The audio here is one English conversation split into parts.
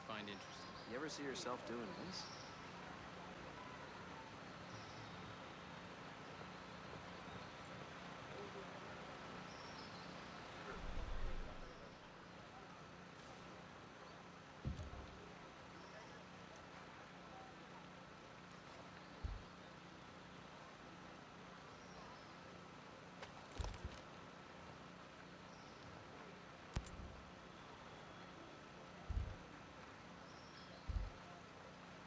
find interesting. You ever see yourself doing this?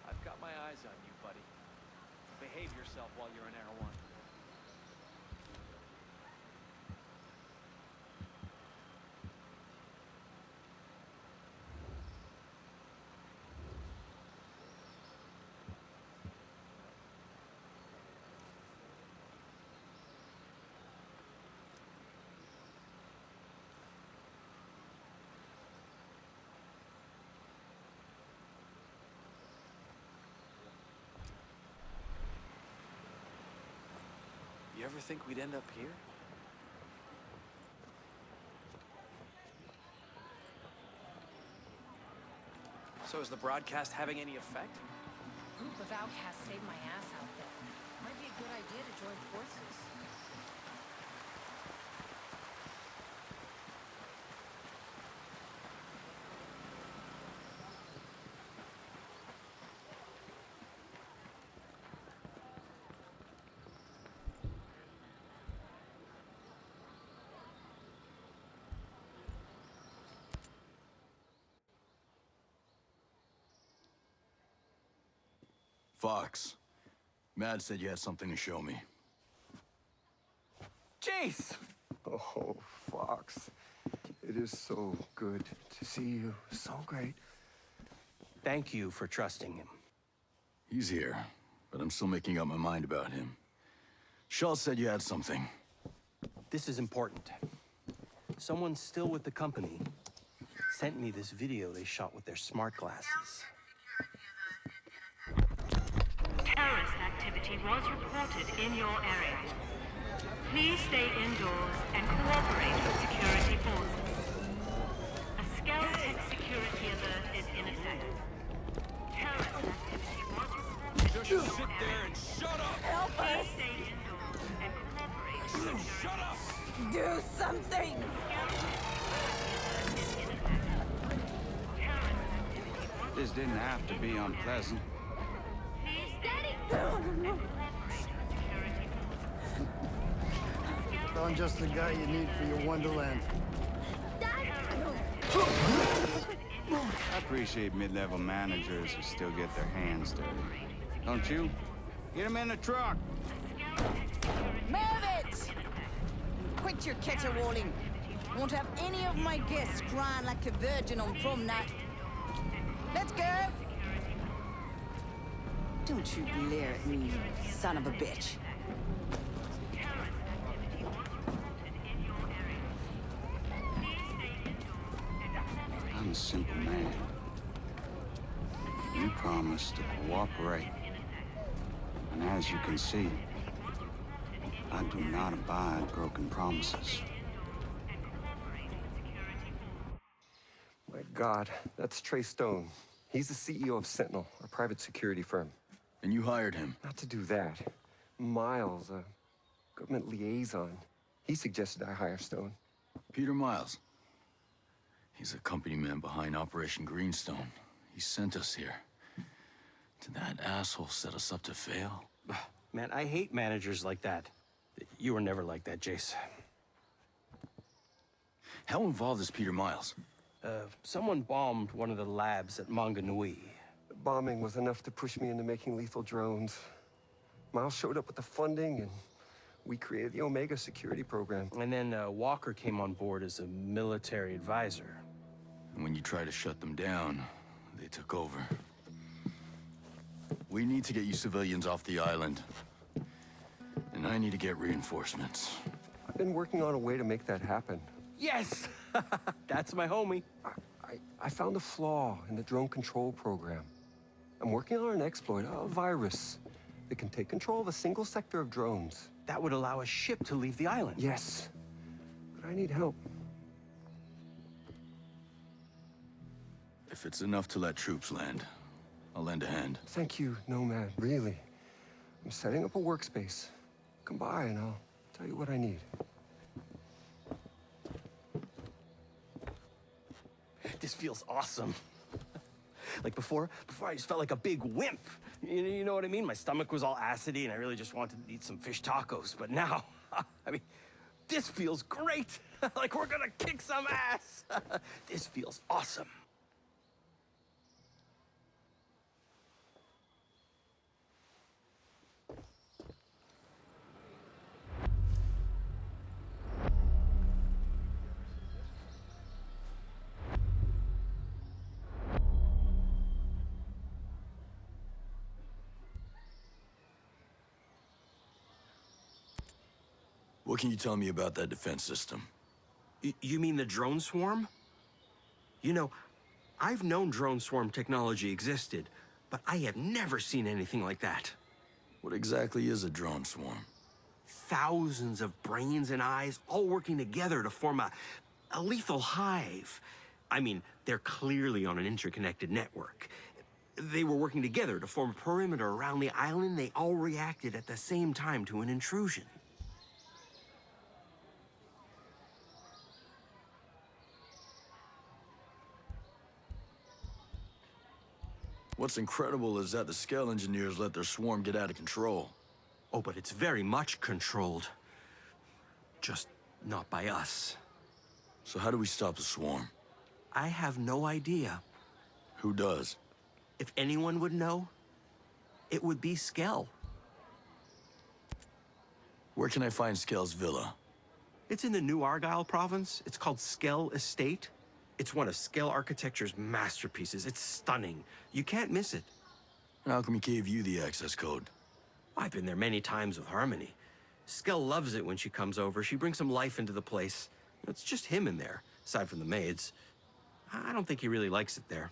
I've got my eyes on you, buddy. Behave yourself while you're in Air 1. You ever think we'd end up here? So is the broadcast having any effect? A group of outcasts saved my ass out there. Might be a good idea to join forces. Fox, Mad said you had something to show me. Jace! Oh, Fox. It is so good to see you. So great. Thank you for trusting him. He's here, but I'm still making up my mind about him. Shaw said you had something. This is important. Someone still with the company sent me this video they shot with their smart glasses. Terrorist activity was reported in your area. Please stay indoors and cooperate with security forces. A Skell-Tech security alert is in effect. Terrorist activity was reported in your Sit there area. and shut up! Help Please us! stay indoors and cooperate with security Shut up! Do something! This didn't have to be unpleasant. I'm just the guy you need for your Wonderland. I appreciate mid-level managers who still get their hands dirty. Don't you? Get them in the truck! Move it! Quit your caterwauling. Won't have any of my guests crying like a virgin on prom night. Let's go! Don't you glare at me, you son of a bitch. I'm a simple man. You promised to cooperate. And as you can see, I do not abide broken promises. My God, that's Trey Stone. He's the CEO of Sentinel, a private security firm. And you hired him. Not to do that. Miles, a government liaison. He suggested I hire Stone. Peter Miles. He's a company man behind Operation Greenstone. He sent us here. Did that asshole set us up to fail? Man, I hate managers like that. You were never like that, Jace. How involved is Peter Miles? Someone bombed one of the labs at Manganui. The bombing was enough to push me into making lethal drones. Miles showed up with the funding, and we created the Omega security program. And then Walker came on board as a military advisor. And when you tried to shut them down, they took over. We need to get you civilians off the island. And I need to get reinforcements. I've been working on a way to make that happen. Yes! That's my homie. I found a flaw in the drone control program. I'm working on an exploit, a virus, that can take control of a single sector of drones. That would allow a ship to leave the island. Yes, but I need help. If it's enough to let troops land, I'll lend a hand. Thank you, Nomad, really. I'm setting up a workspace. Come by and I'll tell you what I need. This feels awesome. Like before I just felt like a big wimp. You know what I mean? My stomach was all acidy and I really just wanted to eat some fish tacos. But now, I mean, this feels great. Like we're gonna kick some ass. This feels awesome. What can you tell me about that defense system? You mean the drone swarm? You know, I've known drone swarm technology existed, but I have never seen anything like that. What exactly is a drone swarm? Thousands of brains and eyes all working together to form a lethal hive. I mean, they're clearly on an interconnected network. They were working together to form a perimeter around the island. They all reacted at the same time to an intrusion. What's incredible is that the Skell engineers let their swarm get out of control. Oh, but it's very much controlled. Just not by us. So how do we stop the swarm? I have no idea. Who does? If anyone would know, it would be Skell. Where can I find Skell's villa? It's in the New Argyll province. It's called Skell Estate. It's one of Skell architecture's masterpieces. It's stunning. You can't miss it. And how come he gave you the access code? I've been there many times with Harmony. Skell loves it when she comes over. She brings some life into the place. It's just him in there, aside from the maids. I don't think he really likes it there.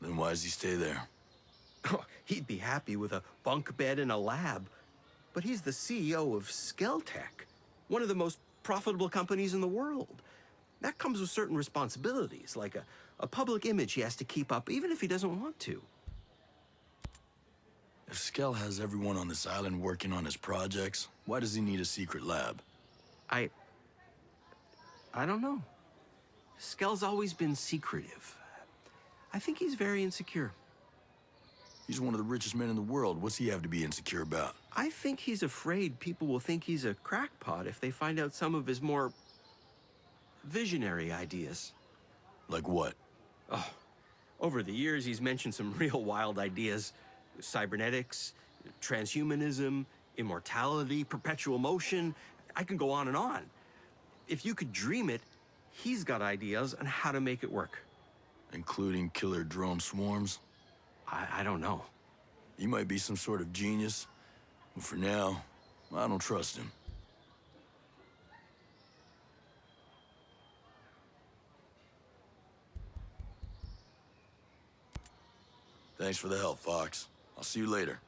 Then why does he stay there? He'd be happy with a bunk bed and a lab. But he's the CEO of Skell Tech, one of the most profitable companies in the world. That comes with certain responsibilities, like a public image he has to keep up, even if he doesn't want to. If Skell has everyone on this island working on his projects, why does he need a secret lab? I don't know. Skell's always been secretive. I think he's very insecure. He's one of the richest men in the world. What's he have to be insecure about? I think he's afraid people will think he's a crackpot if they find out some of his more visionary ideas. Like what? Oh, over the years, he's mentioned some real wild ideas. Cybernetics, transhumanism, immortality, perpetual motion. I can go on and on. If you could dream it, he's got ideas on how to make it work. Including killer drone swarms? I don't know. He might be some sort of genius, but for now, I don't trust him. Thanks for the help, Fox. I'll see you later.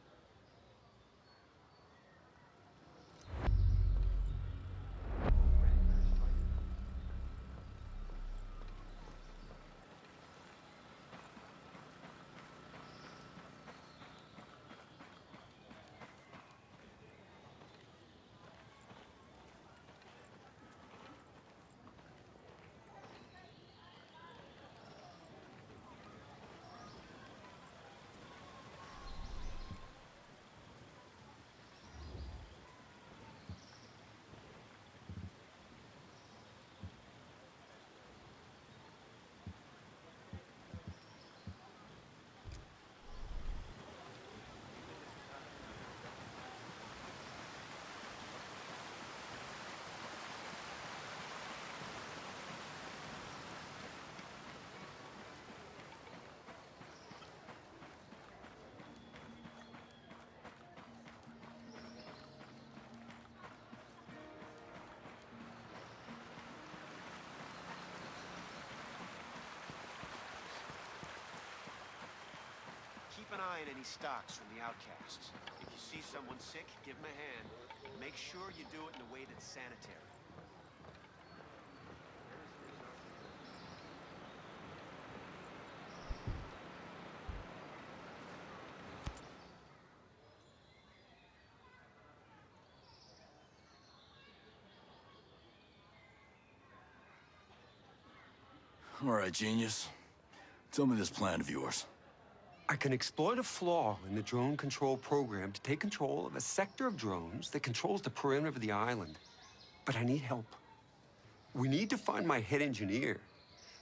Keep an eye on any stocks from the outcasts. If you see someone sick, give them a hand. Make sure you do it in a way that's sanitary. All right, genius. Tell me this plan of yours. I can exploit a flaw in the drone control program to take control of a sector of drones that controls the perimeter of the island. But I need help. We need to find my head engineer.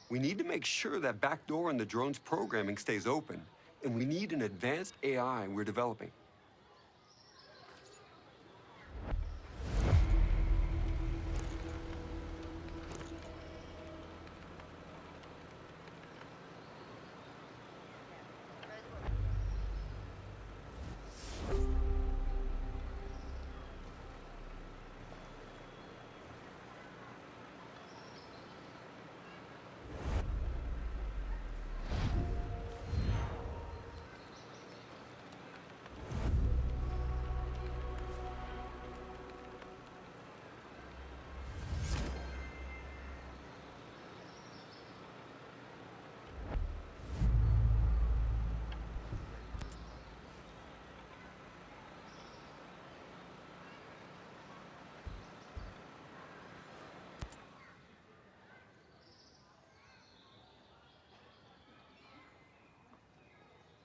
We need to make sure that back door in the drone's programming stays open. And we need an advanced AI we're developing.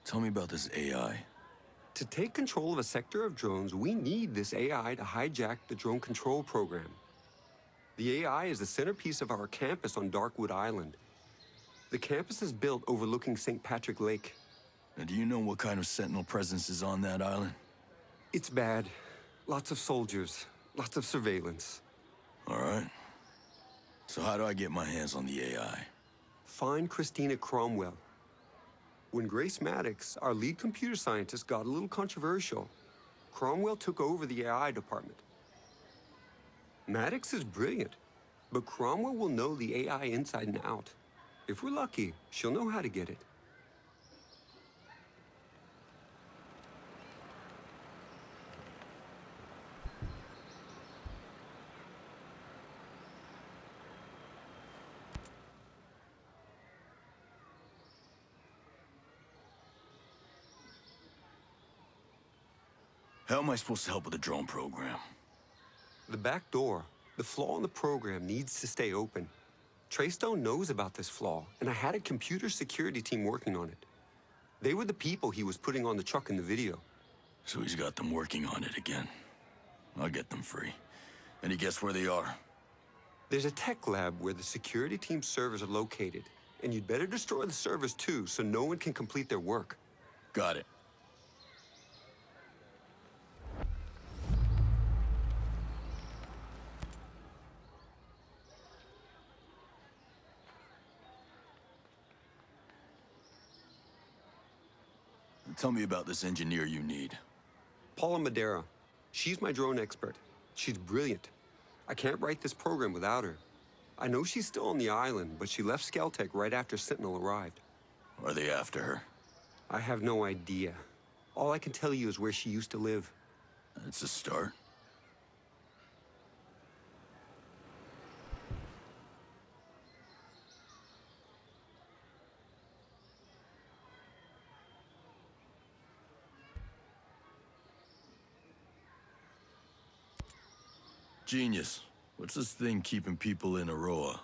Tell me about this AI. To take control of a sector of drones, we need this AI to hijack the drone control program. The AI is the centerpiece of our campus on Darkwood Island. The campus is built overlooking St. Patrick Lake. Now, do you know what kind of Sentinel presence is on that island? It's bad. Lots of soldiers, lots of surveillance. All right. So how do I get my hands on the AI? Find Christina Cromwell. When Grace Maddox, our lead computer scientist, got a little controversial, Cromwell took over the AI department. Maddox is brilliant, but Cromwell will know the AI inside and out. If we're lucky, she'll know how to get it. How am I supposed to help with the drone program? The back door, the flaw in the program, needs to stay open. Treystone knows about this flaw, and I had a computer security team working on it. They were the people he was putting on the truck in the video. So he's got them working on it again. I'll get them free. Any guess where they are? There's a tech lab where the security team's servers are located, and you'd better destroy the servers too, so no one can complete their work. Got it. Tell me about this engineer you need. Paula Madera. She's my drone expert. She's brilliant. I can't write this program without her. I know she's still on the island, but she left Skeltec right after Sentinel arrived. Are they after her? I have no idea. All I can tell you is where she used to live. That's a start. Genius. What's this thing keeping people in Aroa?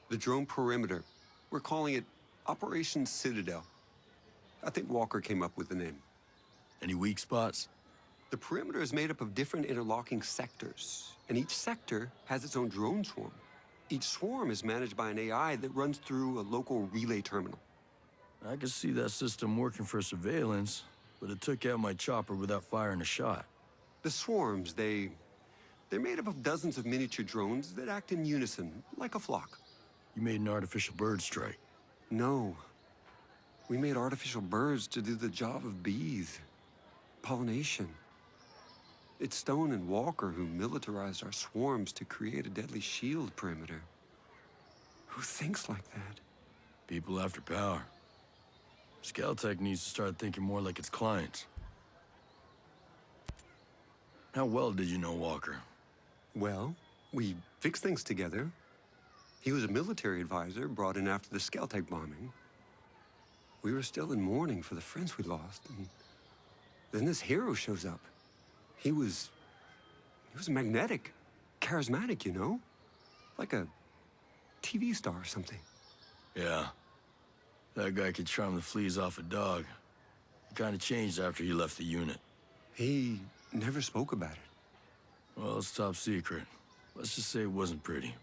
The drone perimeter. We're calling it Operation Citadel. I think Walker came up with the name. Any weak spots? The perimeter is made up of different interlocking sectors, and each sector has its own drone swarm. Each swarm is managed by an AI that runs through a local relay terminal. I could see that system working for surveillance, but it took out my chopper without firing a shot. The swarms, they're made up of dozens of miniature drones that act in unison, like a flock. You made an artificial bird strike. No. We made artificial birds to do the job of bees. Pollination. It's Stone and Walker who militarized our swarms to create a deadly shield perimeter. Who thinks like that? People after power. Skeltec needs to start thinking more like its clients. How well did you know Walker? Well, we fixed things together. He was a military advisor brought in after the Skeltec bombing. We were still in mourning for the friends we lost, and then this hero shows up. He was magnetic, charismatic, you know? Like a TV star or something. Yeah. That guy could charm the fleas off a dog. He kind of changed after he left the unit. He never spoke about it. Well, it's top secret. Let's just say it wasn't pretty.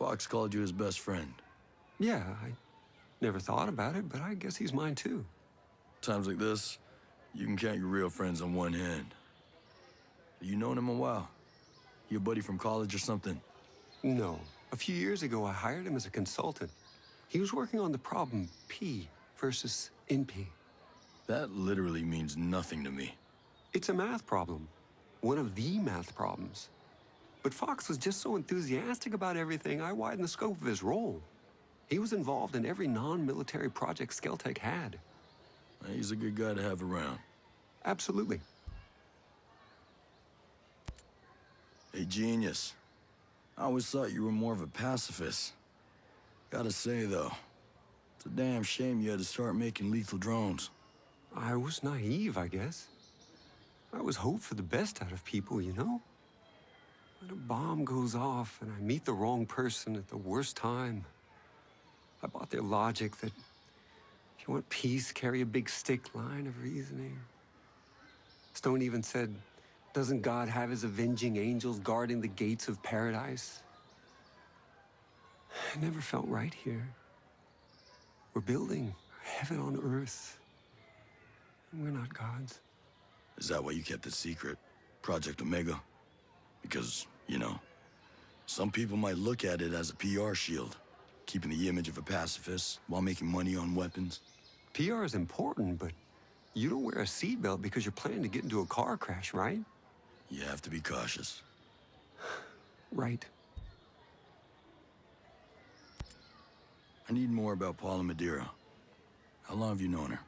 Fox called you his best friend. Yeah, I never thought about it, but I guess he's mine too. Times like this, you can count your real friends on one hand. You known him a while? You a buddy from college or something? No. A few years ago, I hired him as a consultant. He was working on the problem P versus NP. That literally means nothing to me. It's a math problem. One of the math problems. But Fox was just so enthusiastic about everything, I widened the scope of his role. He was involved in every non-military project Skeltech had. He's a good guy to have around. Absolutely. Hey, genius. I always thought you were more of a pacifist. Gotta say, though, it's a damn shame you had to start making lethal drones. I was naive, I guess. I always hoped for the best out of people, you know? When a bomb goes off and I meet the wrong person at the worst time, I bought their logic that if you want peace, carry a big stick line of reasoning. Stone even said, doesn't God have his avenging angels guarding the gates of paradise? I never felt right here. We're building heaven on earth, and we're not gods. Is that why you kept it secret? Project Omega? Because, you know, some people might look at it as a PR shield, keeping the image of a pacifist while making money on weapons. PR is important, but you don't wear a seatbelt because you're planning to get into a car crash, right? You have to be cautious. Right. I need more about Paula Madeira. How long have you known her?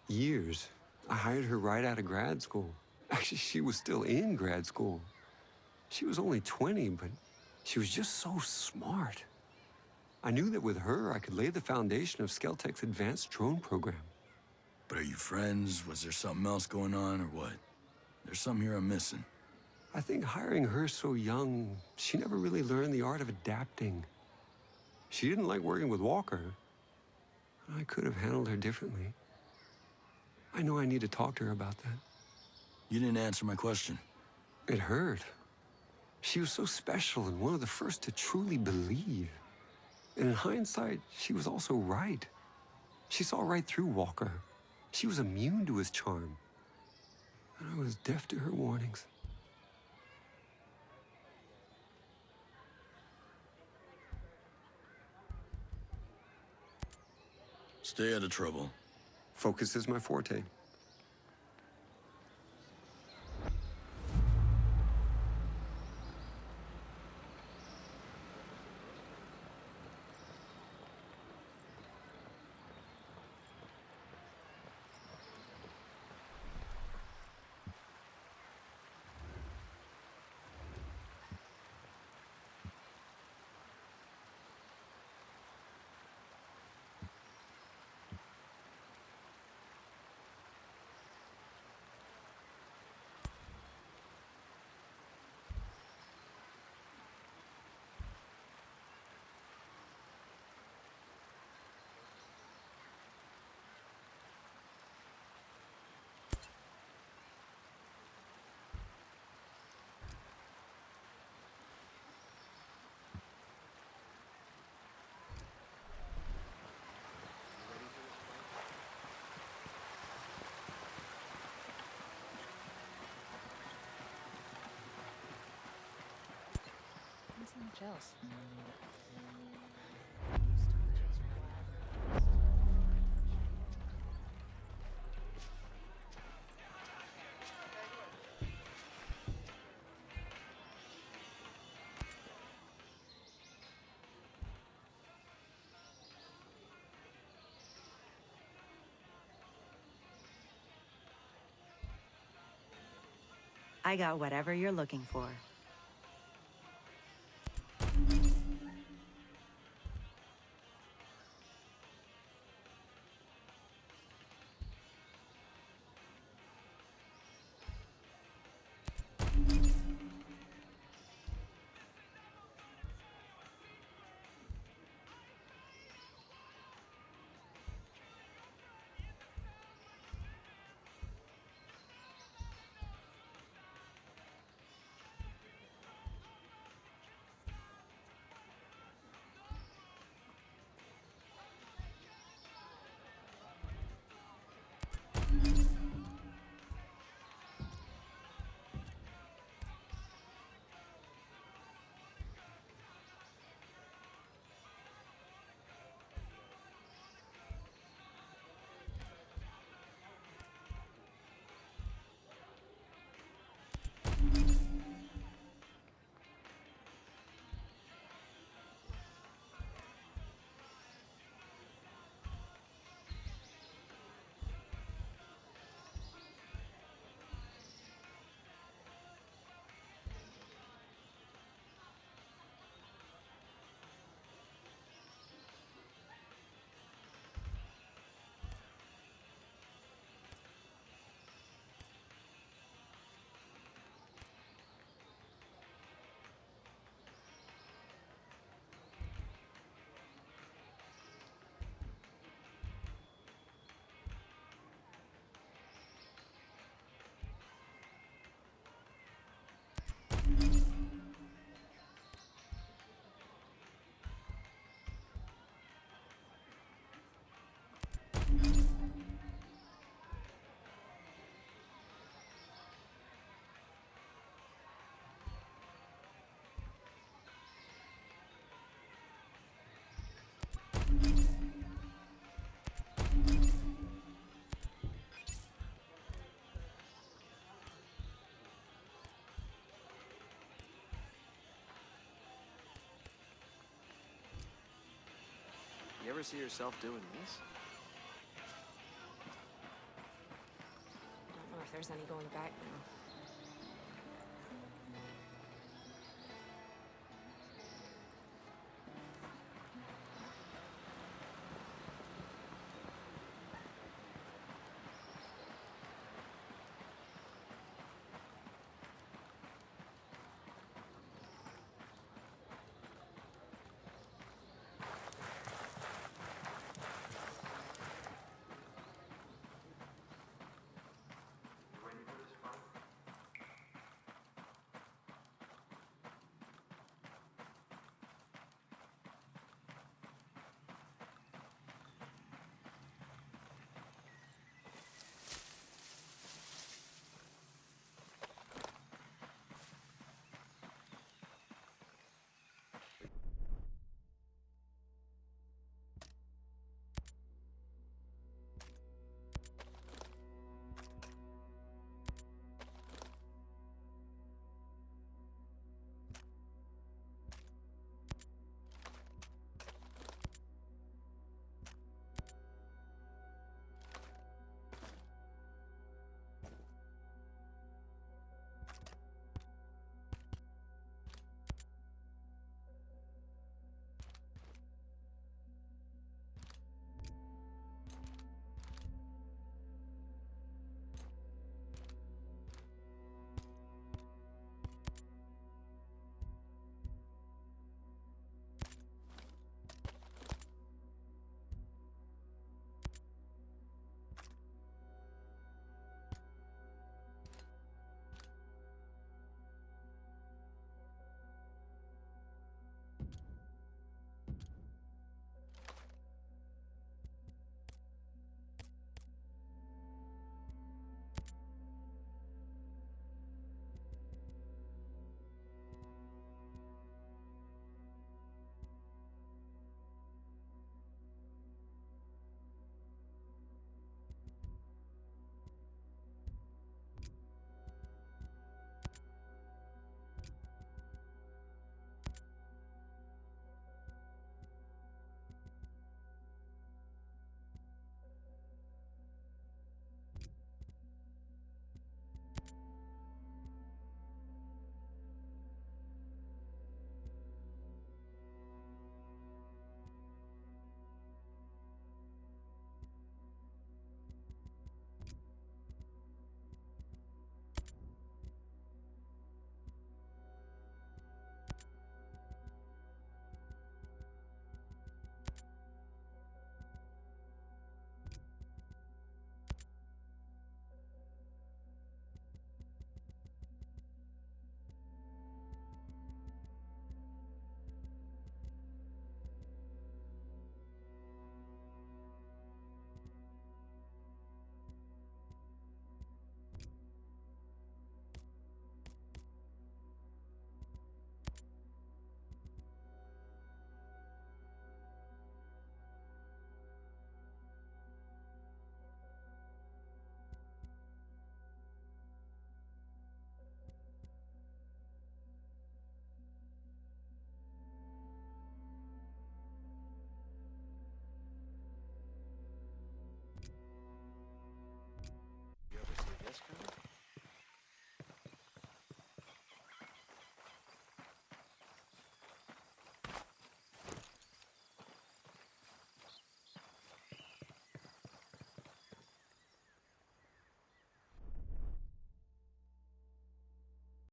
Years. I hired her right out of grad school. Actually, she was still in grad school. She was only 20, but she was just so smart. I knew that with her, I could lay the foundation of Skeltech's advanced drone program. But are you friends? Was there something else going on, or what? There's something here I'm missing. I think hiring her so young, she never really learned the art of adapting. She didn't like working with Walker. I could have handled her differently. I know I need to talk to her about that. You didn't answer my question. It hurt. She was so special and one of the first to truly believe. And in hindsight, she was also right. She saw right through Walker. She was immune to his charm. And I was deaf to her warnings. Stay out of trouble. Focus is my forte. Jealous. I got whatever you're looking for. You ever see yourself doing this? I don't know if there's any going back now.